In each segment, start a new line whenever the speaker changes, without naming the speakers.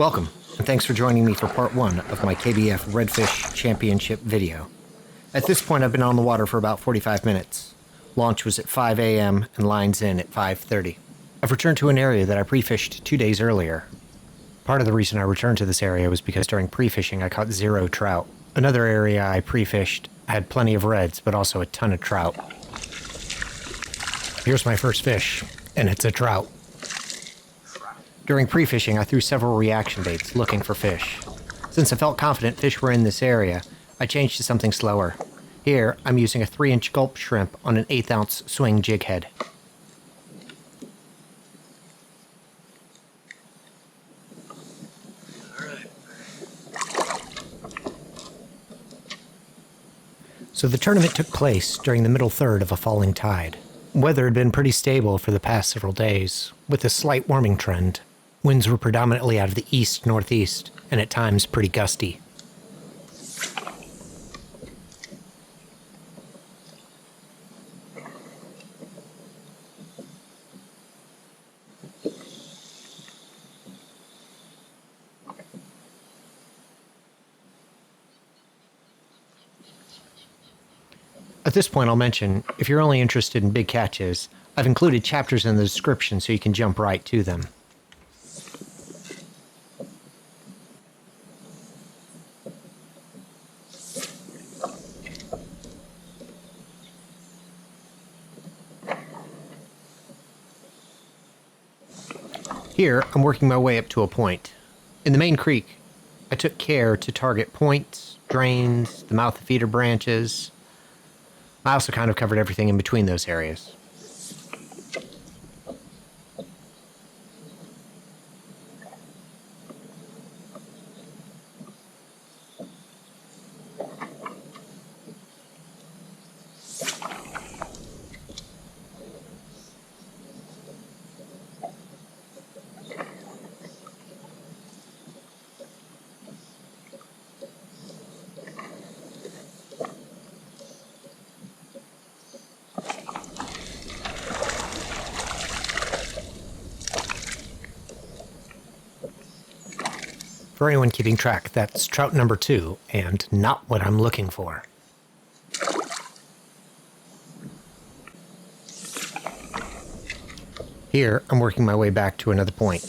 Welcome, and thanks for joining me for part 1 of my KBF Redfish Championship video. At this point I've been on the water for about 45 minutes. Launch was at 5 a.m. and lines in at 5:30. I've returned to an area that I pre-fished 2 days earlier. Part of the reason I returned to this area was because during pre-fishing I caught 0 trout. Another area I pre-fished had plenty of reds, but also a ton of trout. Here's my first fish, and it's a trout. During pre-fishing, I threw several reaction baits looking for fish. Since I felt confident fish were in this area, I changed to something slower. Here, I'm using a 3-inch gulp shrimp on an 1/8 ounce swing jig head. So the tournament took place during the middle third of a falling tide. Weather had been pretty stable for the past several days, with a slight warming trend. Winds were predominantly out of the east-northeast, and at times pretty gusty. At this point I'll mention, if you're only interested in big catches, I've included chapters in the description so you can jump right to them. Here, I'm working my way up to a point. In the main creek, I took care to target points, drains, the mouth of feeder branches. I also kind of covered everything in between those areas. For anyone keeping track, that's trout number 2, and not what I'm looking for. Here, I'm working my way back to another point.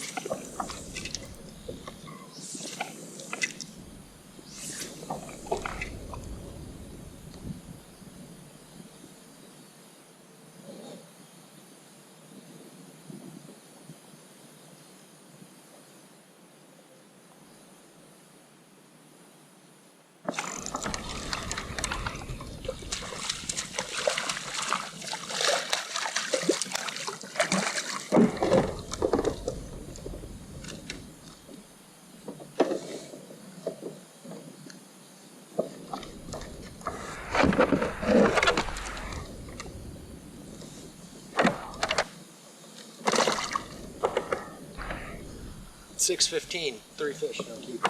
$6.15, 3 fish, no keepers.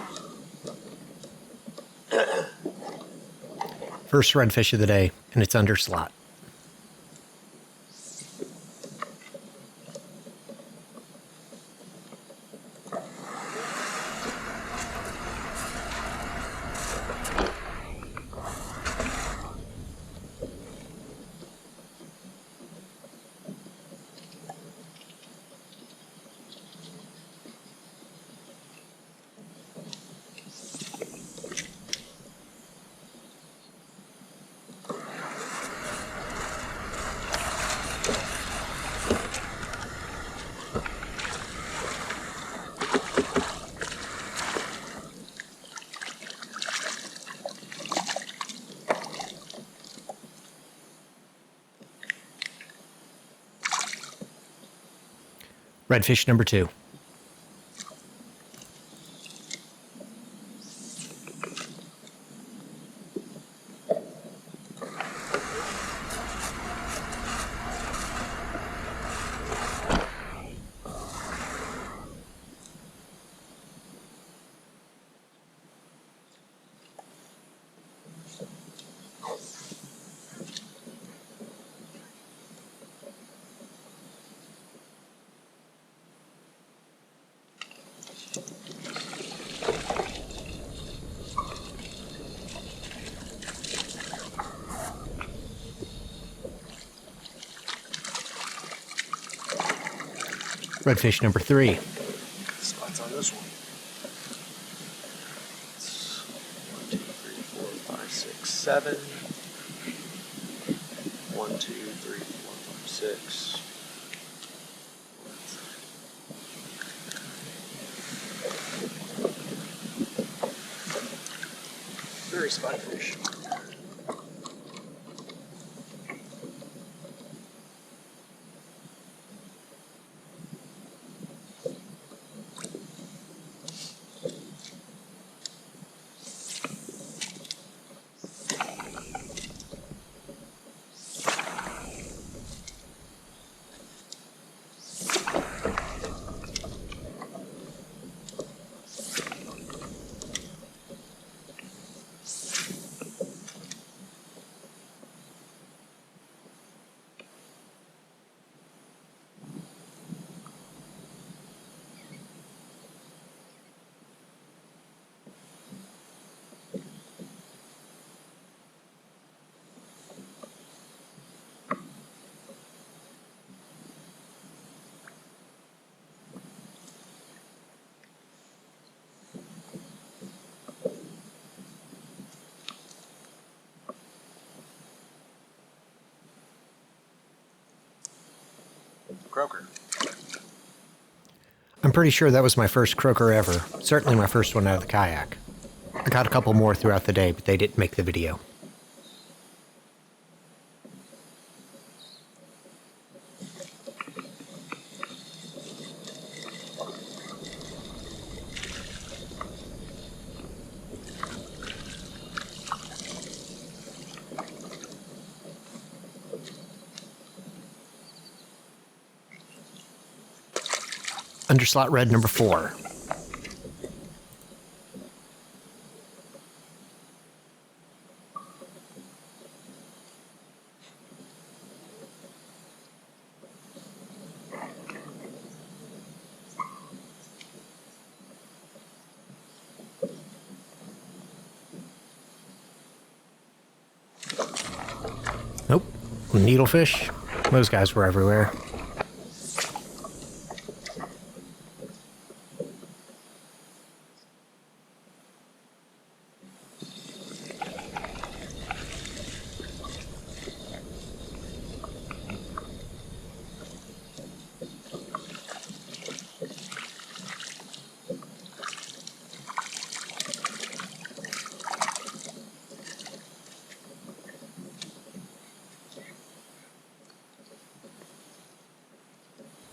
First redfish of the day, and it's under slot. Redfish number 2. Redfish number 3.
Spots on this one. 1, 2, 3, 4, 5, 6, 7. 1, 2, 3, 4, 5, 6. Very spotty fish. Croaker.
I'm pretty sure that was my first croaker ever. Certainly my first one out of the kayak. I caught a couple more throughout the day, but they didn't make the video. Underslot red number 4. Nope. Needlefish. Those guys were everywhere.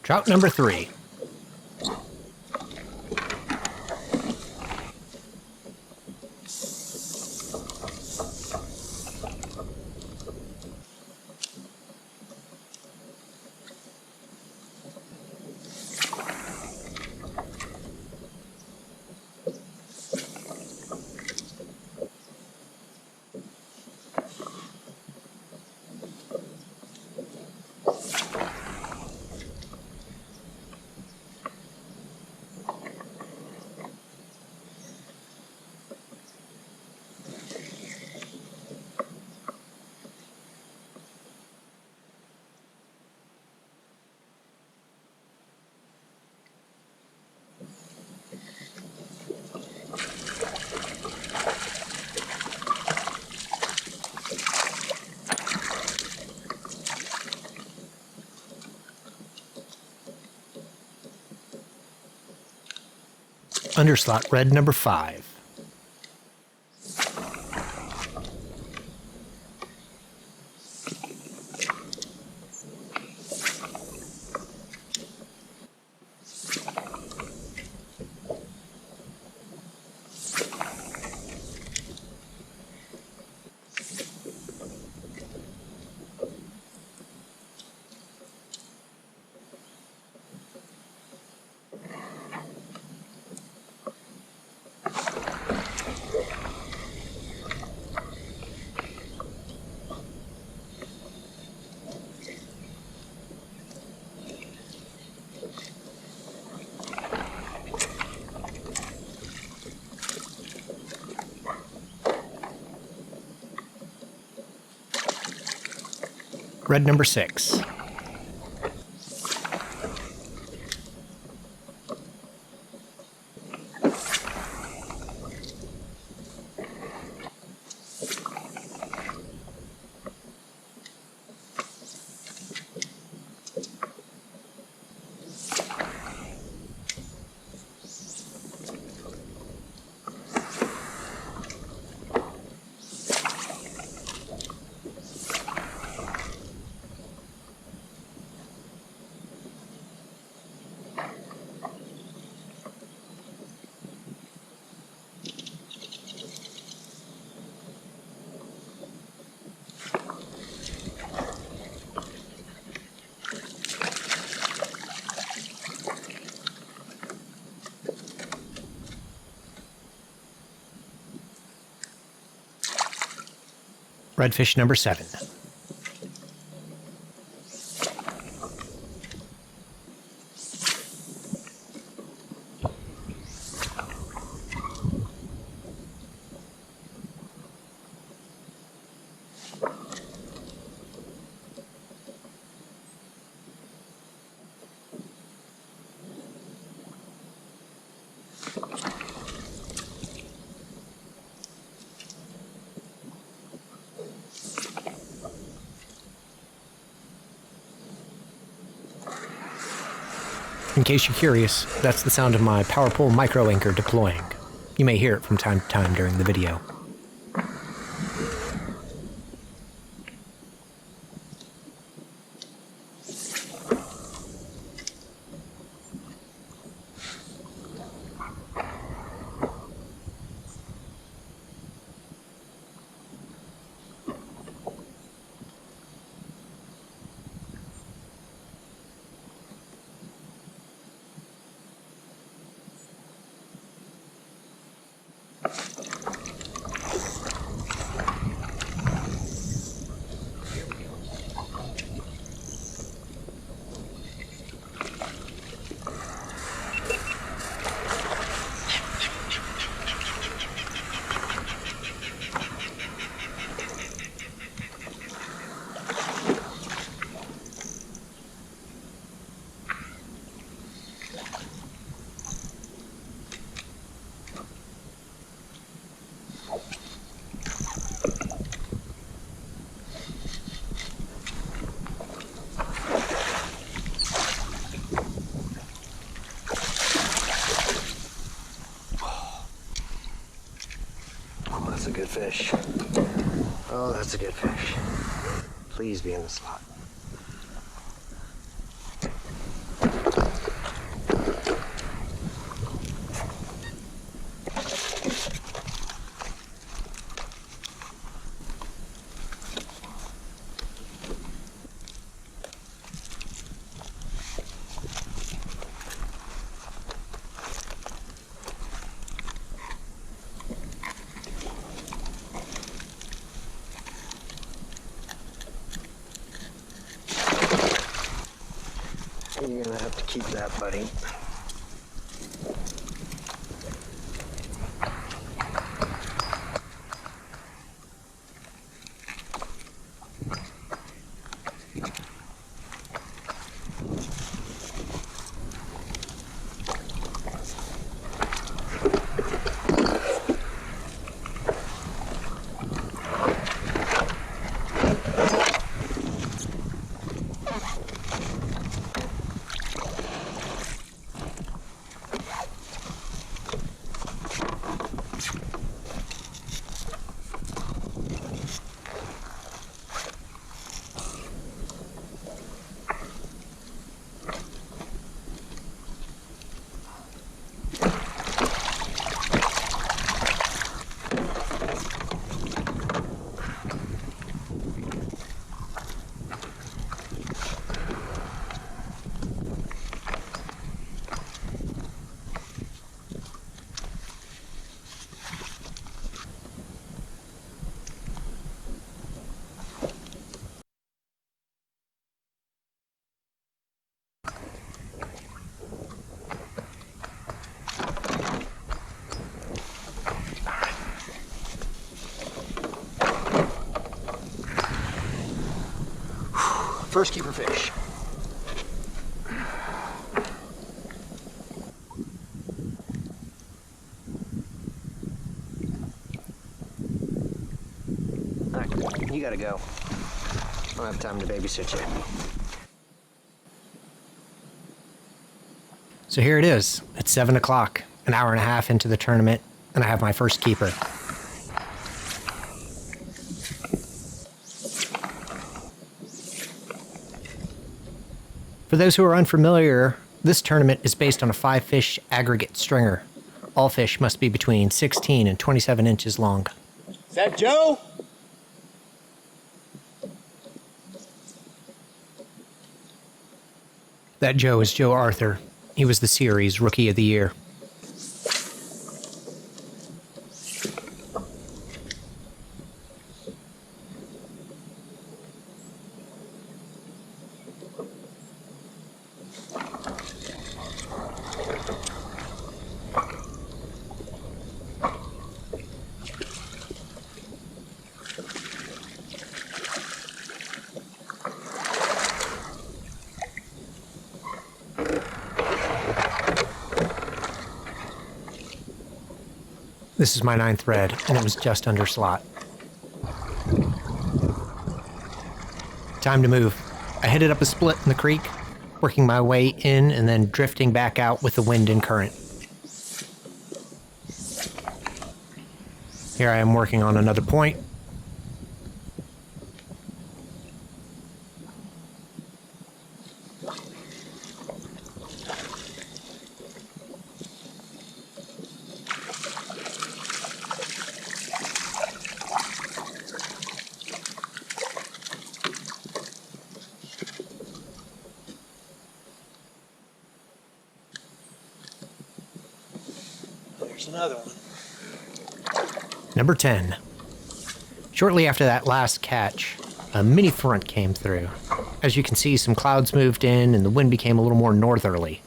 Trout number 3. Underslot red number 5. Red number 6. Redfish number 7. In case you're curious, that's the sound of my power pole micro anchor deploying. You may hear it from time to time during the video.
That's a good fish. Oh, that's a good fish. Please be in the slot. You're gonna have to keep that, buddy. First keeper fish. All right, you gotta go. I don't have time to babysit you.
So here it is. It's 7 o'clock, an hour and a half into the tournament, and I have my first keeper. For those who are unfamiliar, this tournament is based on a 5-fish aggregate stringer. All fish must be between 16 and 27 inches long.
Is that Joe?
That Joe is Joe Arthur. He was the series Rookie of the Year. This is my 9th red, and it was just under slot. Time to move. I headed up a split in the creek, working my way in and then drifting back out with the wind and current. Here I am working on another point.
There's another one.
Number 10. Shortly after that last catch, a mini front came through. As you can see, some clouds moved in and the wind became a little more northerly.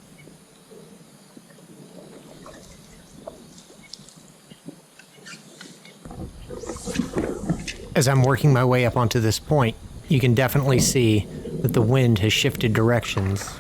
As I'm working my way up onto this point, you can definitely see that the wind has shifted directions.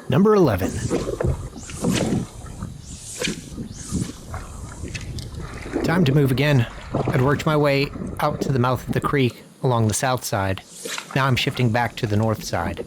Number 11. Time to move again. I'd worked my way out to the mouth of the creek along the south side. Now I'm shifting back to the north side.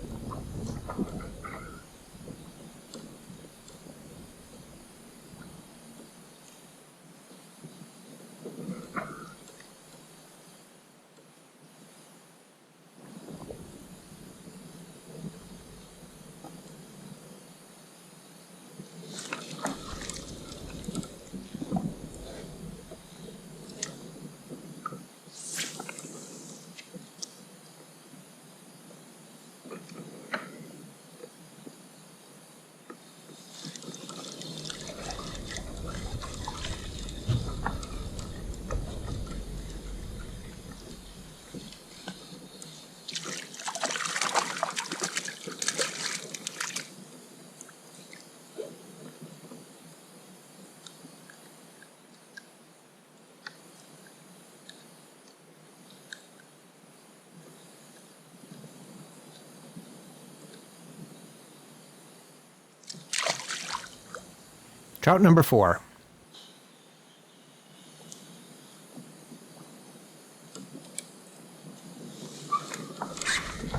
Trout number 4.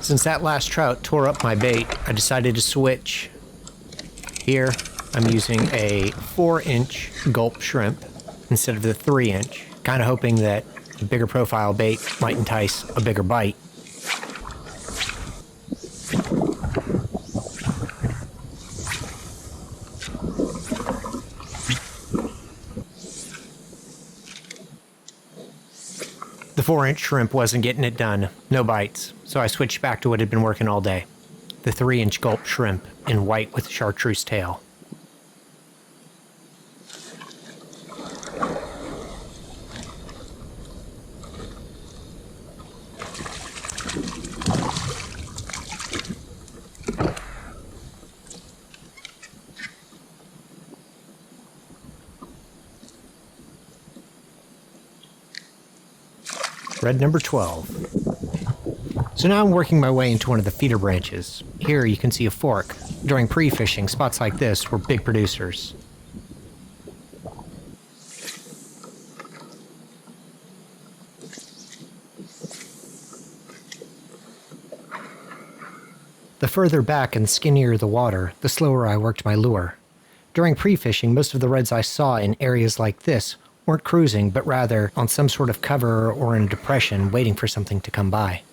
Since that last trout tore up my bait, I decided to switch. Here, I'm using a 4-inch gulp shrimp instead of the 3-inch, kind of hoping that a bigger profile bait might entice a bigger bite. The 4-inch shrimp wasn't getting it done, no bites, so I switched back to what had been working all day. The 3-inch gulp shrimp in white with chartreuse tail. Red number 12. So now I'm working my way into one of the feeder branches. Here you can see a fork. During pre-fishing, spots like this were big producers. The further back and skinnier the water, the slower I worked my lure. During pre-fishing, most of the reds I saw in areas like this weren't cruising, but rather on some sort of cover or in a depression waiting for something to come by.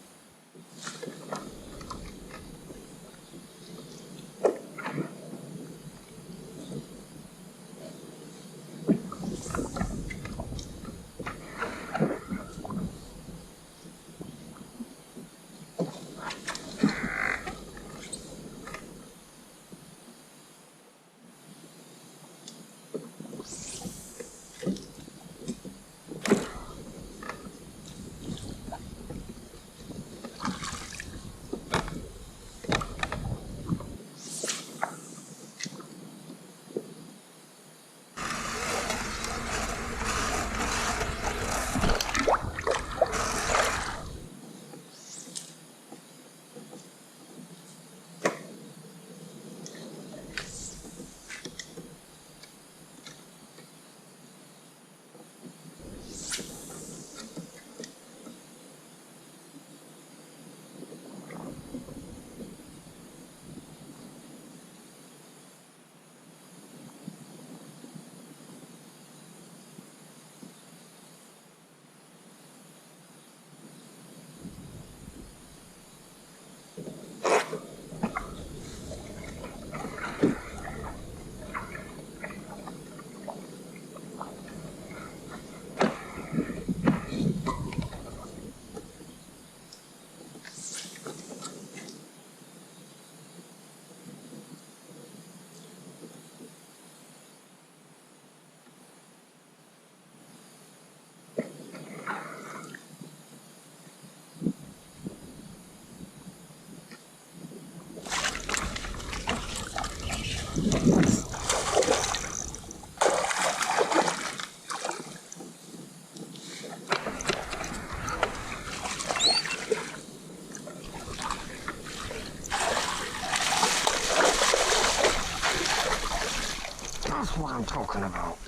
That's what I'm talking about.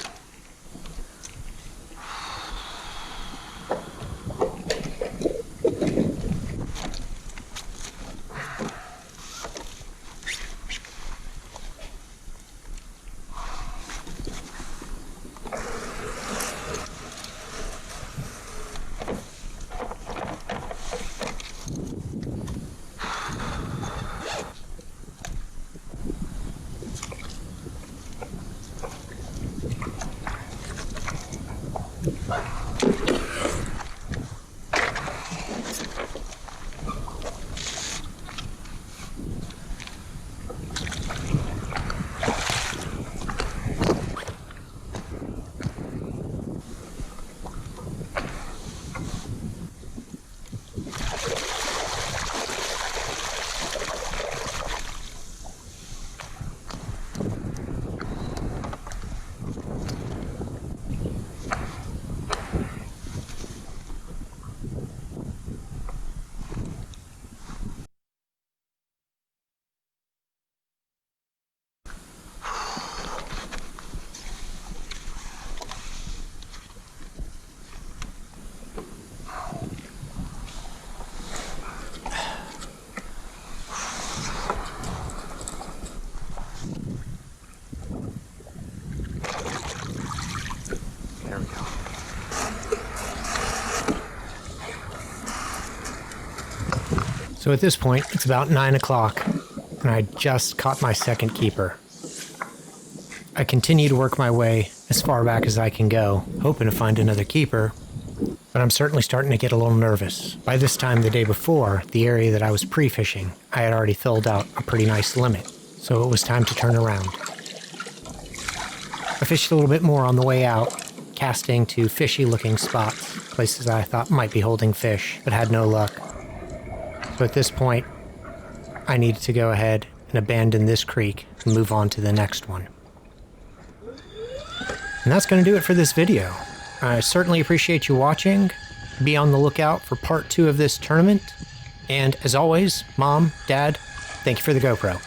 There we go.
So at this point, it's about 9 o'clock, and I just caught my second keeper. I continue to work my way as far back as I can go, hoping to find another keeper, but I'm certainly starting to get a little nervous. By this time the day before, the area that I was pre-fishing, I had already filled out a pretty nice limit, so it was time to turn around. I fished a little bit more on the way out, casting to fishy-looking spots, places I thought might be holding fish, but had no luck. So at this point, I needed to go ahead and abandon this creek and move on to the next one. And that's going to do it for this video. I certainly appreciate you watching. Be on the lookout for part 2 of this tournament. And as always, Mom, Dad, thank you for the GoPro.